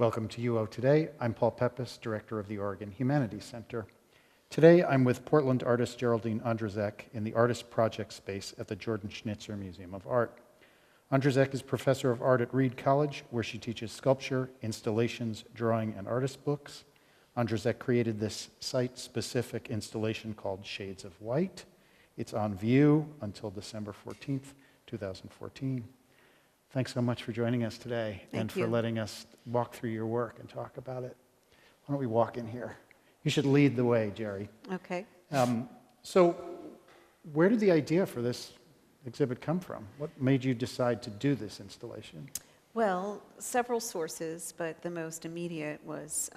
Welcome to UO Today. I'm Paul Peppis, Director of the Oregon Humanities Center. Today, I'm with Portland artist Geraldine Ondrizek in the Artist Project space at the Jordan Schnitzer Museum of Art. Ondrizek is professor of art at Reed College, where she teaches sculpture, installations, drawing, and artist books. Ondrizek created this site-specific installation called Shades of White. It's on view until December 14th, 2014. Thanks so much for joining us today and for letting us walk through your work and talk about it. Why don't we walk in here? You should lead the way, Jerry. Okay. So where did the idea for this exhibit come from? What made you decide to do this installation? Well, several sources, but the most immediate was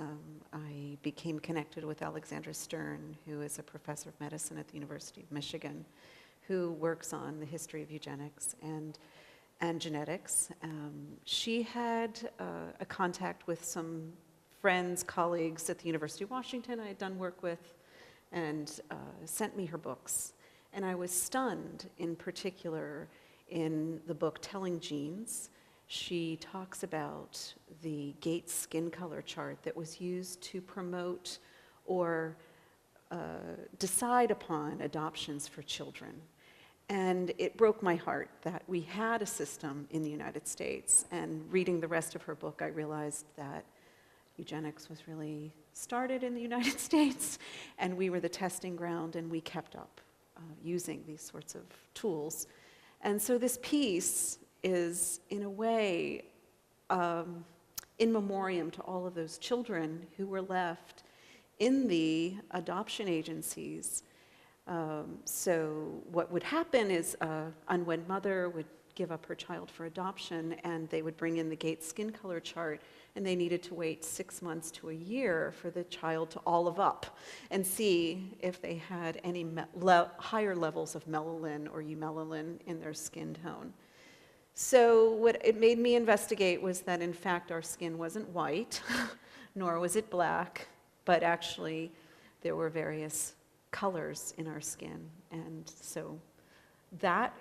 I became connected with Alexandra Stern, who is a professor of medicine at the University of Michigan, who works on the history of eugenics and genetics. She had a contact with some friends, colleagues at the University of Washington I had done work with, and sent me her books. And I was stunned, in particular, in the book Telling Genes. She talks about the Gates skin color chart that was used to promote or decide upon adoptions for children. And it broke my heart that we had a system in the United States. And reading the rest of her book, I realized that eugenics was really started in the United States, and we were the testing ground, and we kept up using these sorts of tools. And so this piece is, in a way, in memoriam to all of those children who were left in the adoption agencies. So what would happen is an unwed mother would give up her child for adoption, and they would bring in the Gates skin color chart, and they needed to wait 6 months to a year for the child to olive up and see if they had any higher levels of melanin or eumelanin in their skin tone. So what it made me investigate was that, in fact, our skin wasn't white, nor was it black, but actually there were various colors in our skin. And so that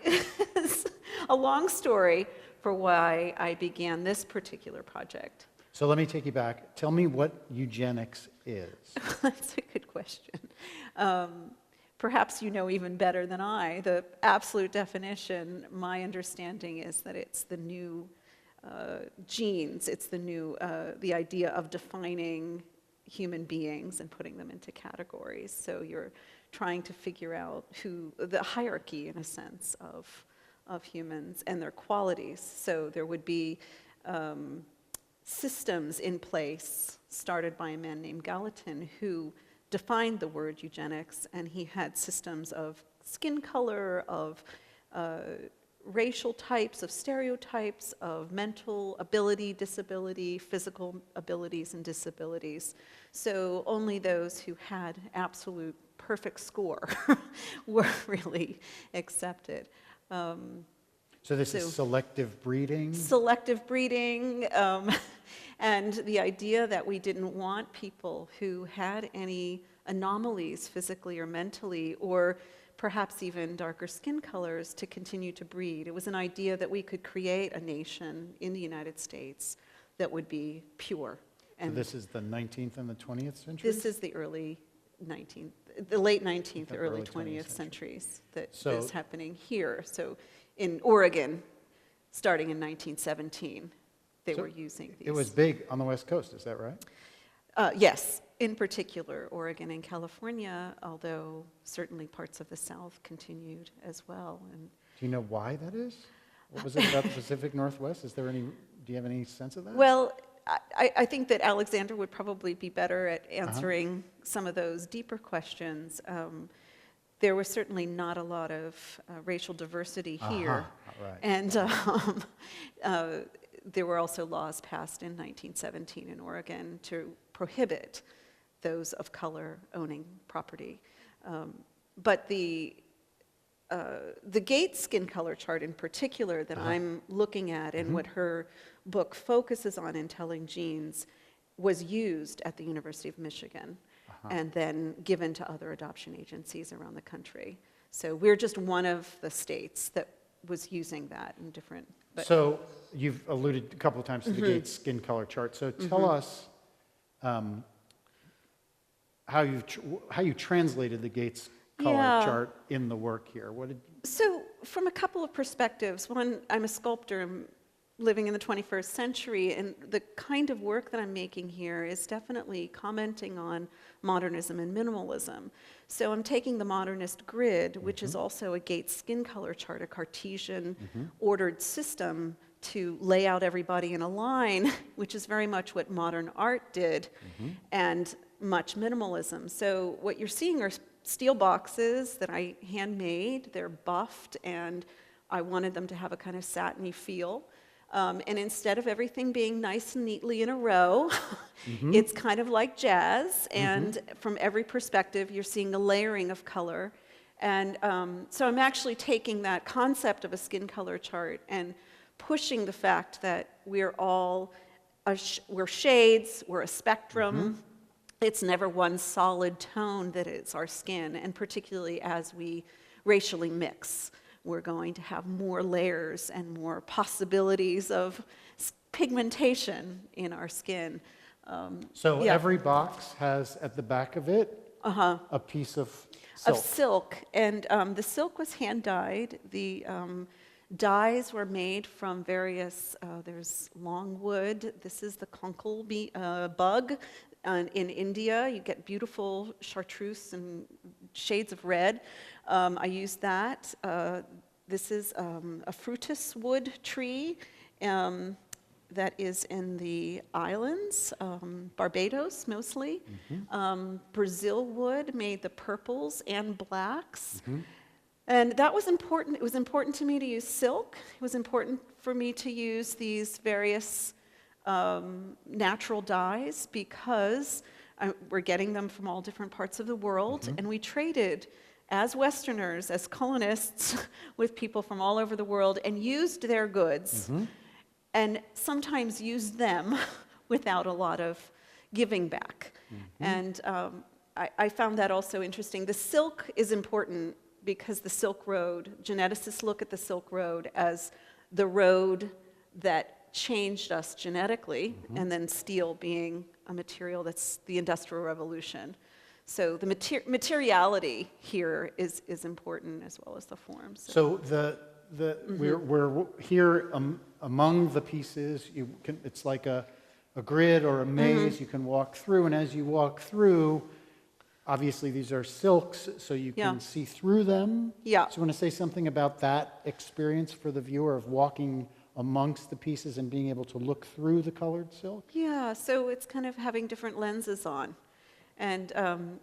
is a long story for why I began this particular project. So let me take you back. Tell me what eugenics is. That's a good question. Perhaps you know even better than I. The absolute definition, my understanding is that it's the new genes. It's the new, the idea of defining human beings and putting them into categories. So you're trying to figure out the hierarchy, in a sense, of humans and their qualities. So there would be systems in place started by a man named Gallatin, who defined the word eugenics, and he had systems of skin color, of racial types, of stereotypes, of mental ability, disability, physical abilities and disabilities. So only those who had absolute perfect score were really accepted. So this is selective breeding? Selective breeding, and the idea that we didn't want people who had any anomalies physically or mentally, or perhaps even darker skin colors, to continue to breed. It was an idea that we could create a nation in the United States that would be pure. And so this is the 19th and the 20th century? This is the early 19th, the late 19th, the early 20th centuries that is happening here. So in Oregon, starting in 1917, they were using these. It was big on the West Coast, is that right? Yes, in particular, Oregon and California, although certainly parts of the South continued as well. And do you know why that is? What was it about the Pacific Northwest? Is there any, do you have any sense of that? Well, I think that Alexandra would probably be better at answering some of those deeper questions. There was certainly not a lot of racial diversity here. Right. And there were also laws passed in 1917 in Oregon to prohibit those of color owning property. But the Gates skin color chart in particular that I'm looking at, and what her book focuses on in Telling Genes, was used at the University of Michigan and then given to other adoption agencies around the country. So we're just one of the states that was using that in different But So you've alluded a couple of times to the Gates skin color chart. So tell us how you translated the Gates color Yeah. chart in the work here. What did So, from a couple of perspectives. One, I'm a sculptor, I'm living in the 21st century, and the kind of work that I'm making here is definitely commenting on modernism and minimalism. So I'm taking the modernist grid, which is also a Gates skin color chart, a Cartesian ordered system to lay out everybody in a line, which is very much what modern art did, and much minimalism. So what you're seeing are steel boxes that I handmade. They're buffed, and I wanted them to have a kind of satiny feel. And instead of everything being nice and neatly in a row, it's kind of like jazz. And from every perspective, you're seeing a layering of color. And so I'm actually taking that concept of a skin color chart and pushing the fact that we're all, we're shades, we're a spectrum. It's never one solid tone that is our skin, and particularly as we racially mix, we're going to have more layers and more possibilities of pigmentation in our skin. So Yeah. every box has at the back of it a piece of silk. Of silk, and the silk was hand dyed. The dyes were made from various, there's longwood, this is the conchal bug. In India, you get beautiful chartreuse and shades of red. I used that. This is a fruitus wood tree that is in the islands, Barbados mostly. Brazil wood made the purples and blacks. And that was important. It was important to me to use silk. It was important for me to use these various natural dyes because we're getting them from all different parts of the world, and we traded as Westerners, as colonists, with people from all over the world and used their goods and sometimes used them without a lot of giving back. And I found that also interesting. The silk is important because the Silk Road, geneticists look at the Silk Road as the road that changed us genetically, and then steel being a material that's the Industrial Revolution. So the materiality here is important as well as the form. So we're here among the pieces. It's like a grid or a maze you can walk through, and as you walk through, obviously these are silks, so you can see through them. Yeah. So you want to say something about that experience for the viewer of walking amongst the pieces and being able to look through the colored silk? Yeah, so it's kind of having different lenses on. And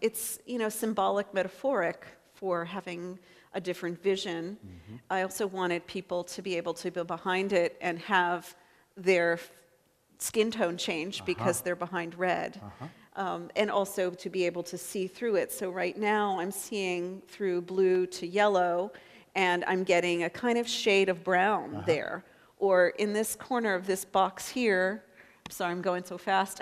it's, symbolic, metaphoric for having a different vision. I also wanted people to be able to go behind it and have their skin tone change because they're behind red. And also to be able to see through it. So right now I'm seeing through blue to yellow, and I'm getting a kind of shade of brown there. Or in this corner of this box here, sorry, I'm going so fast,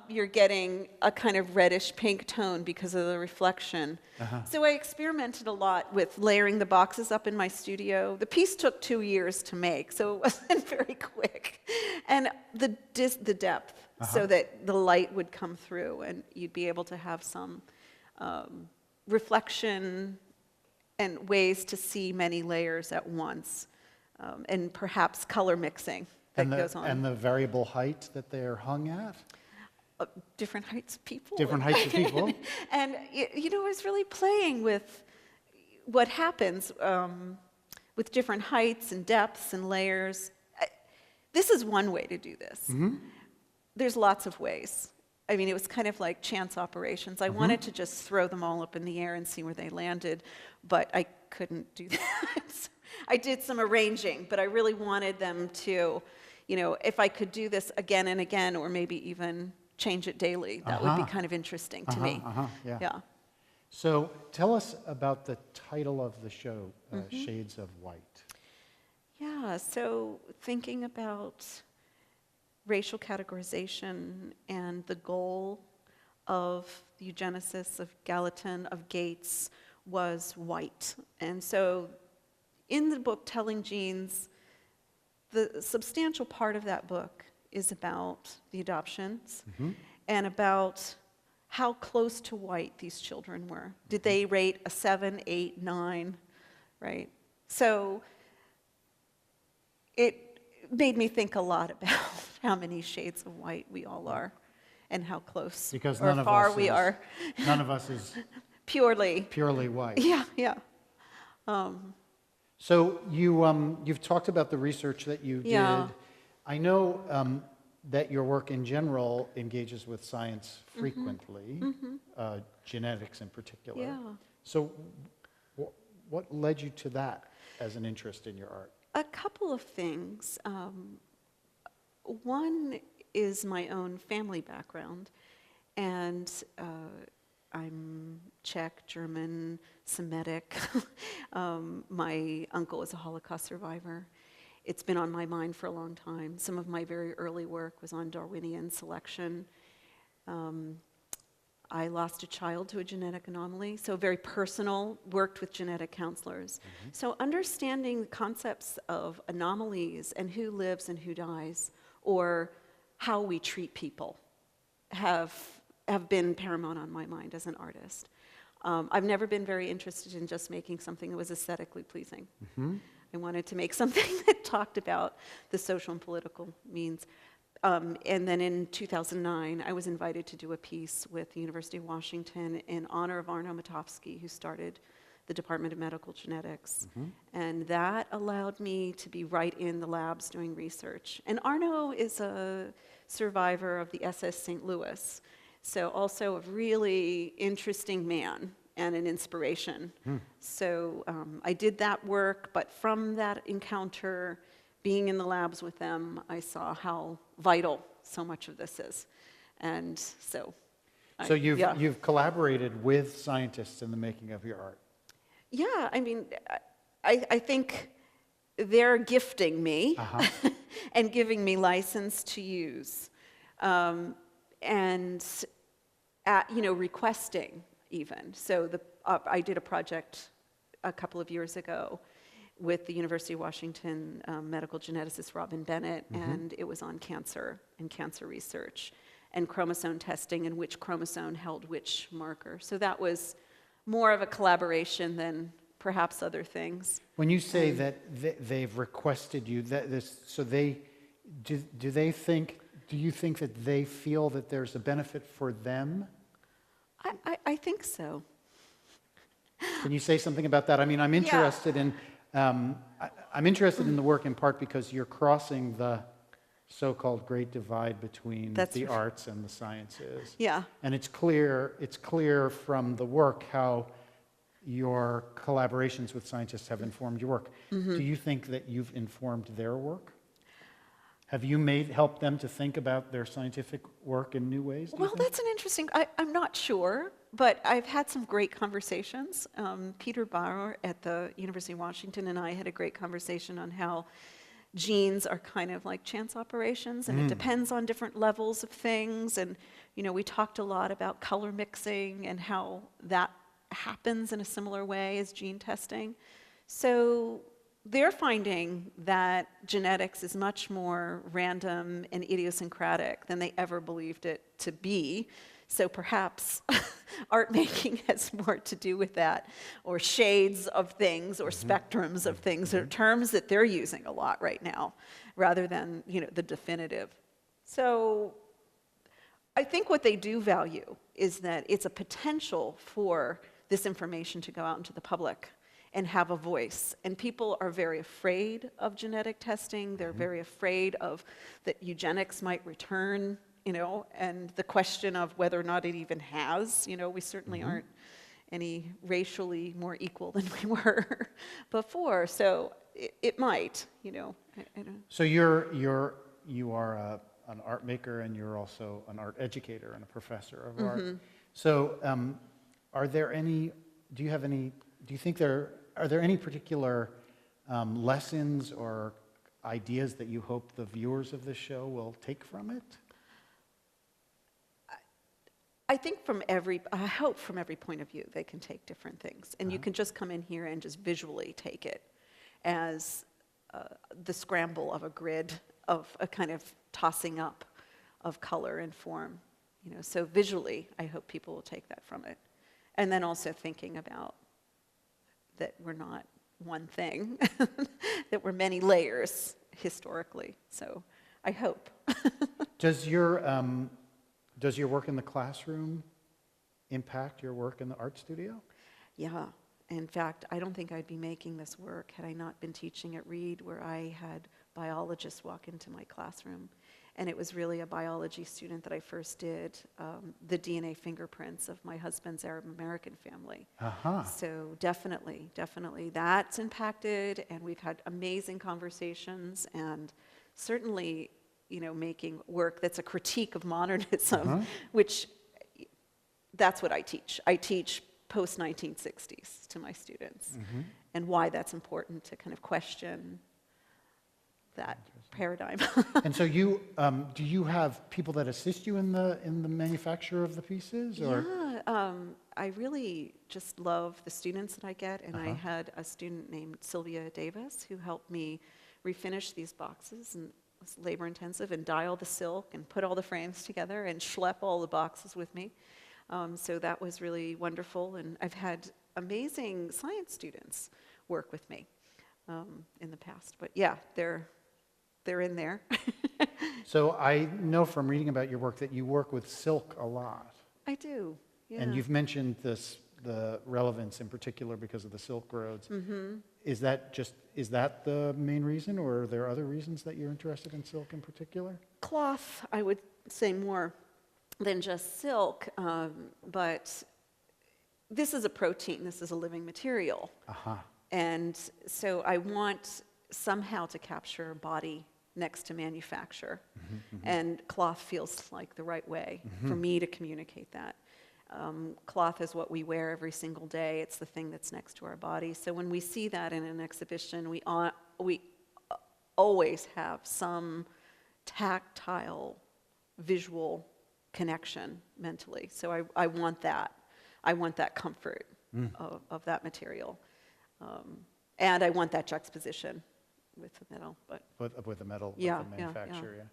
you're getting a kind of reddish pink tone because of the reflection. So I experimented a lot with layering the boxes up in my studio. The piece took 2 years to make, so it wasn't very quick. And the depth, so that the light would come through and you'd be able to have some reflection and ways to see many layers at once. And perhaps color mixing that goes on. And the variable height that they're hung at? Different heights of people. Different heights of people. And, I was really playing with what happens with different heights and depths and layers. This is one way to do this. There's lots of ways. I mean, it was kind of like chance operations. I wanted to just throw them all up in the air and see where they landed, but I couldn't do that. So I did some arranging, but I really wanted them to, if I could do this again and again, or maybe even change it daily, that would be kind of interesting to me. Yeah. So tell us about the title of the show, Shades of White. Yeah, so thinking about racial categorization and the goal of the eugenicists, of Gallatin, of Gates, was white. And so in the book Telling Genes, the substantial part of that book is about the adoptions Mm-hmm. and about how close to white these children were. Did they rate a 7, 8, 9, right? So it made me think a lot about how many shades of white we all are and how close Because or far we are. none of us is Purely. purely white. Yeah, yeah. So you've talked about the research that you Yeah. did. I know that your work in general engages with science frequently, genetics in particular. Yeah. So what led you to that as an interest in your art? A couple of things. One is my own family background, and I'm Czech, German, Semitic. My uncle is a Holocaust survivor. It's been on my mind for a long time. Some of my very early work was on Darwinian selection. I lost a child to a genetic anomaly, so very personal, worked with genetic counselors. So understanding the concepts of anomalies and who lives and who dies, or how we treat people, have been paramount on my mind as an artist. I've never been very interested in just making something that was aesthetically pleasing. I wanted to make something that talked about the social and political means. And then in 2009, I was invited to do a piece with the University of Washington in honor of Arno Matovsky, who started the Department of Medical Genetics. And that allowed me to be right in the labs doing research. And Arno is a survivor of the SS St. Louis, so also a really interesting man and an inspiration. So I did that work, but from that encounter, being in the labs with them, I saw how vital so much of this is. And so... So you've collaborated with scientists in the making of your art. Yeah, I mean, I think they're gifting me and giving me license to use. And, requesting even. So I did a project a couple of years ago with the University of Washington medical geneticist Robin Bennett, and it was on cancer and cancer research and chromosome testing and which chromosome held which marker. So that was more of a collaboration than perhaps other things. When you say that they've requested you, do you think that they feel that there's a benefit for them? I think so. Can you say something about that? I mean, I'm interested in the work in part because you're crossing the so-called great divide between the arts and the sciences. Yeah. And it's clear from the work how your collaborations with scientists have informed your work. Do you think that you've informed their work? Have you helped them to think about their scientific work in new ways? Well, that's an interesting, I'm not sure, but I've had some great conversations. Peter Bauer at the University of Washington and I had a great conversation on how genes are kind of like chance operations, and it depends on different levels of things. And, we talked a lot about color mixing and how that happens in a similar way as gene testing. So they're finding that genetics is much more random and idiosyncratic than they ever believed it to be. So perhaps art making has more to do with that, or shades of things, or spectrums of things, or terms that they're using a lot right now, rather than the definitive. So I think what they do value is that it's a potential for this information to go out into the public and have a voice. And people are very afraid of genetic testing. They're very afraid of that eugenics might return, and the question of whether or not it even has. We certainly aren't any racially more equal than we were before. So it might, I don't. So you are an art maker, and you're also an art educator and a professor of art. So are there any particular lessons or ideas that you hope the viewers of this show will take from it? I think I hope from every point of view they can take different things. And you can just come in here and just visually take it as the scramble of a grid, of a kind of tossing up of color and form. So visually, I hope people will take that from it. And then also thinking about that we're not one thing, that we're many layers historically. So I hope. Does your work in the classroom impact your work in the art studio? Yeah. In fact, I don't think I'd be making this work had I not been teaching at Reed, where I had biologists walk into my classroom. And it was really a biology student that I first did the DNA fingerprints of my husband's Arab American family. So definitely, that's impacted, and we've had amazing conversations, and certainly, making work that's a critique of modernism, which that's what I teach. I teach post-1960s to my students, and why that's important to kind of question that paradigm. And so do you have people that assist you in the manufacture of the pieces? Or? Yeah, I really just love the students that I get, and I had a student named Sylvia Davis who helped me refinish these boxes, and it was labor intensive, and dye all the silk and put all the frames together and schlep all the boxes with me. So that was really wonderful, and I've had amazing science students work with me in the past. But yeah, they're in there. So I know from reading about your work that you work with silk a lot. I do, yeah. And you've mentioned the relevance in particular because of the Silk Roads. Is that the main reason, or are there other reasons that you're interested in silk in particular? Cloth, I would say more than just silk, but this is a protein, this is a living material. And so I want somehow to capture body next to manufacture. And cloth feels like the right way for me to communicate that. Cloth is what we wear every single day. It's the thing that's next to our body. So when we see that in an exhibition, we always have some tactile, visual connection mentally. So I want that. I want that comfort of that material. And I want that juxtaposition with the metal. With the metal, Yeah, with the manufacturer, yeah.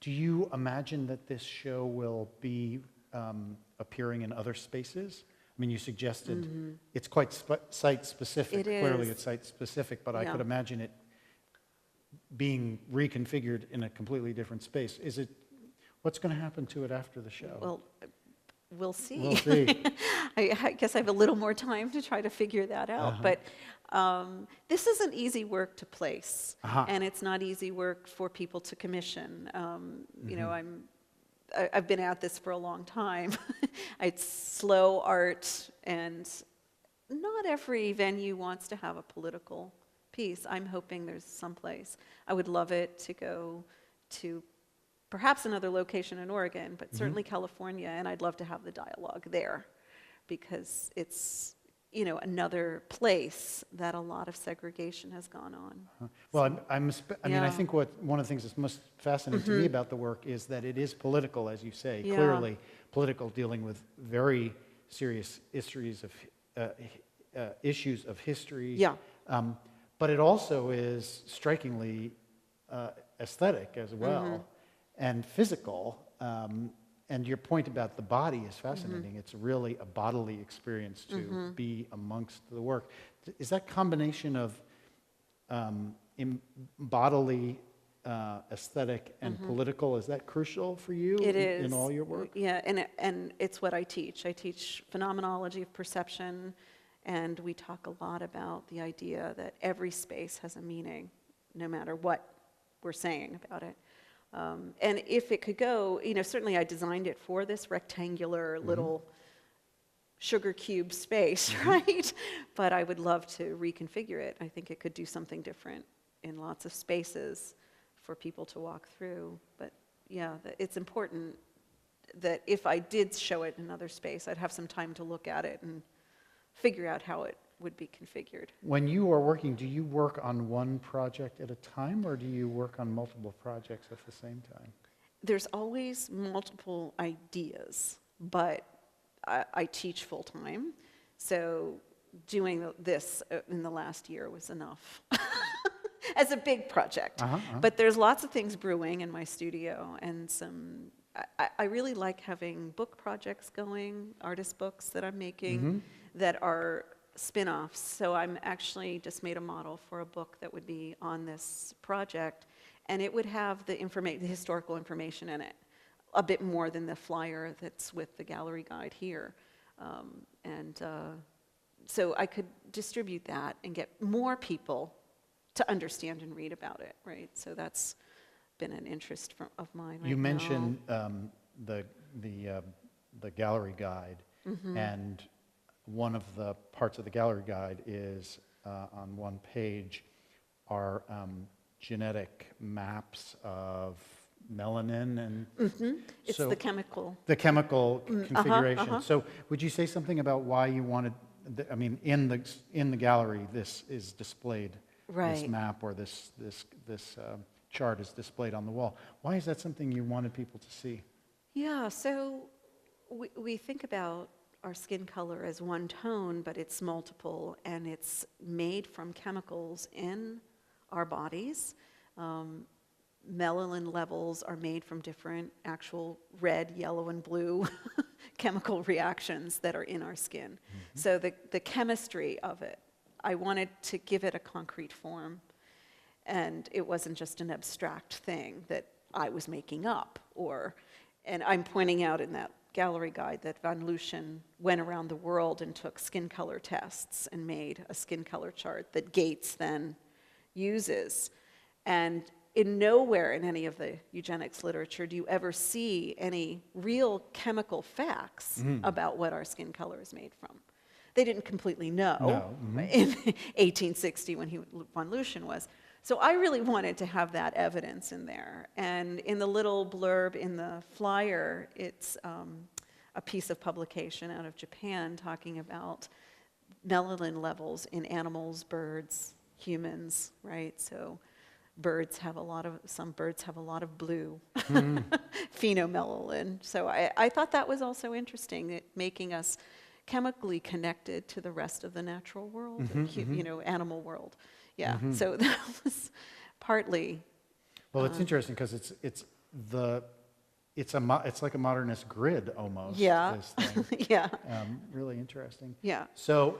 Do you imagine that this show will be appearing in other spaces? I mean, you suggested it's quite site-specific. It is. Clearly it's site-specific, but I could imagine it being reconfigured in a completely different space. What's going to happen to it after the show? Well, we'll see. We'll see. I guess I have a little more time to try to figure that out. But this isn't easy work to place, and it's not easy work for people to commission. You know, I've been at this for a long time. It's slow art, and not every venue wants to have a political piece. I'm hoping there's some place. I would love it to go to perhaps another location in Oregon, but certainly California, and I'd love to have the dialogue there, because it's, you know, another place that a lot of segregation has gone on. Well, I mean, I think one of the things that's most fascinating to me about the work is that it is political, as you say, clearly political, dealing with very serious issues of history. Yeah. But it also is strikingly aesthetic as well, and physical. And your point about the body is fascinating. It's really a bodily experience to be amongst the work. Is that combination of bodily, aesthetic, and political, is that crucial for you in all your work? Yeah, and it's what I teach. I teach phenomenology of perception, and we talk a lot about the idea that every space has a meaning, no matter what we're saying about it. And if it could go, you know, certainly I designed it for this rectangular little sugar cube space, right? But I would love to reconfigure it. I think it could do something different in lots of spaces for people to walk through. But yeah, it's important that if I did show it in another space, I'd have some time to look at it and figure out how it would be configured. When you are working, do you work on one project at a time, or do you work on multiple projects at the same time? There's always multiple ideas, but I teach full-time, so doing this in the last year was enough. as a big project. But there's lots of things brewing in my studio, and I really like having book projects going, artist books that I'm making that are spin-offs. So I'm actually just made a model for a book that would be on this project, and it would have the historical information in it, a bit more than the flyer that's with the gallery guide here. So I could distribute that and get more people to understand and read about it, right? So that's been an interest of mine right now. You mentioned the gallery guide, and one of the parts of the gallery guide is on one page are genetic maps of melanin and It's so the chemical. the chemical configuration. So would you say something about why you wanted? I mean, in the gallery, this is displayed. Right. This map or this chart is displayed on the wall. Why is that something you wanted people to see? Yeah, so we think about our skin color as one tone, but it's multiple, and it's made from chemicals in our bodies. Melanin levels are made from different actual red, yellow, and blue chemical reactions that are in our skin. So the chemistry of it, I wanted to give it a concrete form, and it wasn't just an abstract thing that I was making up. And I'm pointing out in that gallery guide that Van Lushen went around the world and took skin color tests and made a skin color chart that Gates then uses. And in nowhere in any of the eugenics literature do you ever see any real chemical facts about what our skin color is made from. They didn't completely know in 1860 when Van Lushen was. So I really wanted to have that evidence in there. And in the little blurb in the flyer, it's a piece of publication out of Japan talking about melanin levels in animals, birds, humans, right? So some birds have a lot of blue phenomelanin. So I thought that was also interesting, making us chemically connected to the rest of the natural world, animal world. Yeah, so that was partly. Well, it's interesting because it's like a modernist grid almost. Yeah. This thing. Yeah. Really interesting. Yeah. So,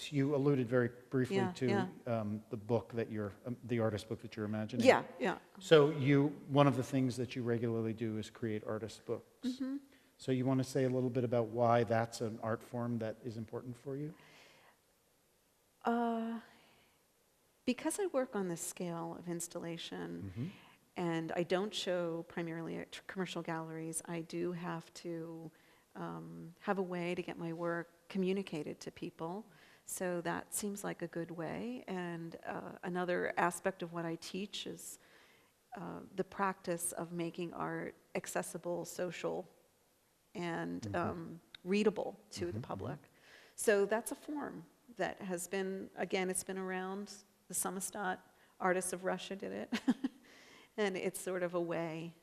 you alluded very briefly to the book that the artist book that you're imagining. Yeah. Yeah. So one of the things that you regularly do is create artist books. So you want to say a little bit about why that's an art form that is important for you? Because I work on this scale of installation, and I don't show primarily at commercial galleries, I do have to have a way to get my work communicated to people. So that seems like a good way. And another aspect of what I teach is the practice of making art accessible, social, and readable to the public. So that's a form that has been, again, it's been around. The Samostat artists of Russia did it. And it's sort of a way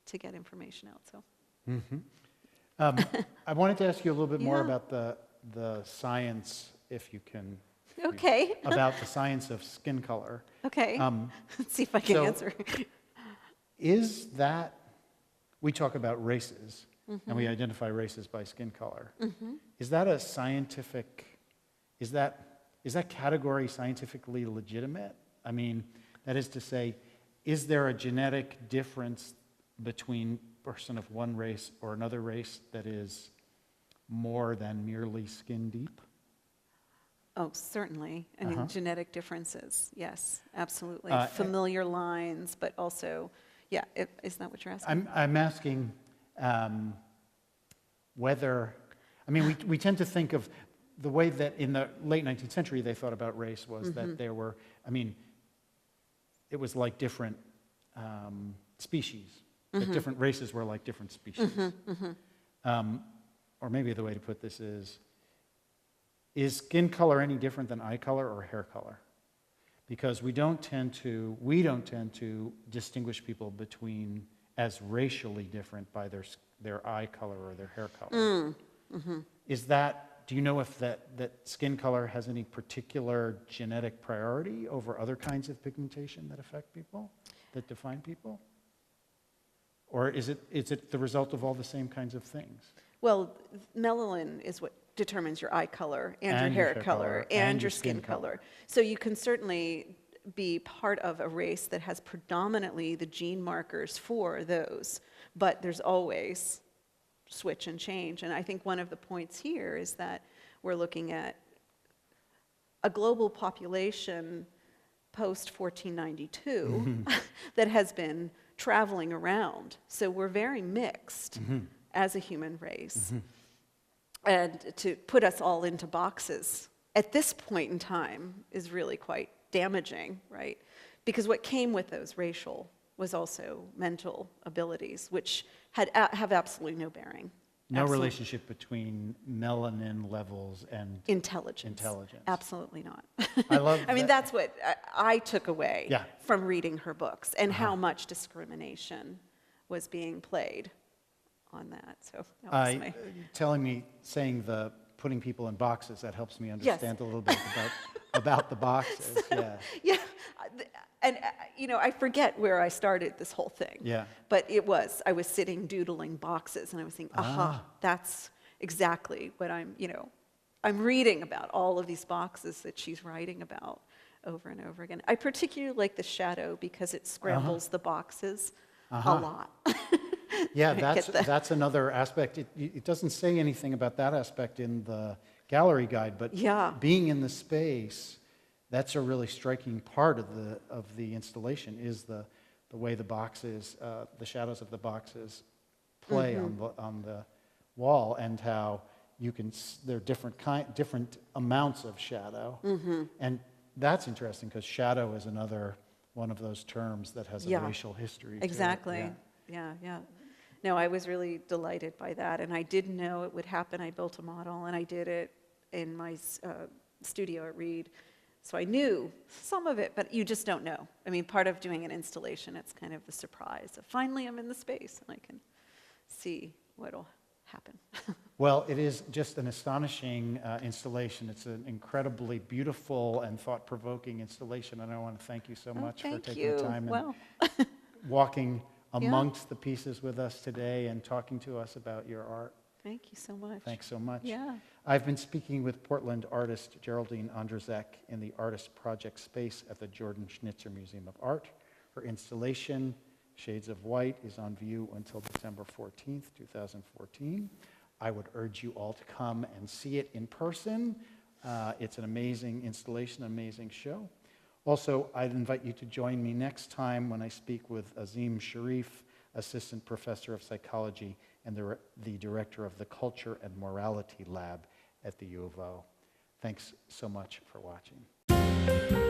to get information out. So. I wanted to ask you a little bit more about the science, if you can. Okay. About the science of skin color. Okay. Let's see if I can answer. Is that, we talk about races, and we identify races by skin color. Is that a scientific, is that category scientifically legitimate? I mean, that is to say, is there a genetic difference between a person of one race or another race that is more than merely skin deep? Oh, certainly. I mean, genetic differences, yes, absolutely. Familiar lines, but also, isn't that what you're asking? I'm asking whether, I mean, we tend to think of the way that in the late 19th century they thought about race was that there were, I mean, it was like different species. That different races were like different species. Or maybe the way to put this is skin color any different than eye color or hair color? Because we don't tend to distinguish people between as racially different by their eye color or their hair color. Is that do you know if that skin color has any particular genetic priority over other kinds of pigmentation that affect people, that define people? Or is it the result of all the same kinds of things? Well, melanin is what determines your eye color and your hair color and your skin color. So you can certainly be part of a race that has predominantly the gene markers for those, but there's always switch and change. And I think one of the points here is that we're looking at a global population post-1492 that has been traveling around. So we're very mixed as a human race. And to put us all into boxes at this point in time is really quite damaging, right? Because what came with those racial was also mental abilities, which have absolutely no bearing. No relationship between melanin levels and intelligence. Absolutely not. I love I mean, that's what I took away from reading her books, and how much discrimination was being played on that. So that was saying putting people in boxes, that helps me understand a little bit about the boxes. Yeah. And, I forget where I started this whole thing. Yeah. But I was sitting doodling boxes, and I was thinking, that's exactly what I'm reading about all of these boxes that she's writing about over and over again. I particularly like the shadow because it scrambles the boxes a lot. Yeah, that's another aspect. It doesn't say anything about that aspect in the gallery guide, but being in the space, that's a really striking part of the installation, is the way the boxes, the shadows of the boxes play on the wall, and how there are different amounts of shadow. And that's interesting because shadow is another one of those terms that has a racial history. Exactly. Yeah. No, I was really delighted by that, and I didn't know it would happen. I built a model, and I did it in my studio at Reed. So I knew some of it, but you just don't know. I mean, part of doing an installation, it's kind of the surprise of finally I'm in the space, and I can see what'll happen. Well, it is just an astonishing installation. It's an incredibly beautiful and thought-provoking installation, and I want to thank you so much for taking the time and walking amongst the pieces with us today and talking to us about your art. Thank you so much. Thanks so much. Yeah. I've been speaking with Portland artist Geraldine Ondrizek in the Artist Project space at the Jordan Schnitzer Museum of Art. Her installation, Shades of White, is on view until December 14th, 2014. I would urge you all to come and see it in person. It's an amazing installation, an amazing show. Also, I'd invite you to join me next time when I speak with Azim Sharif, Assistant Professor of Psychology and the Director of the Culture and Morality Lab at the U of O. Thanks so much for watching.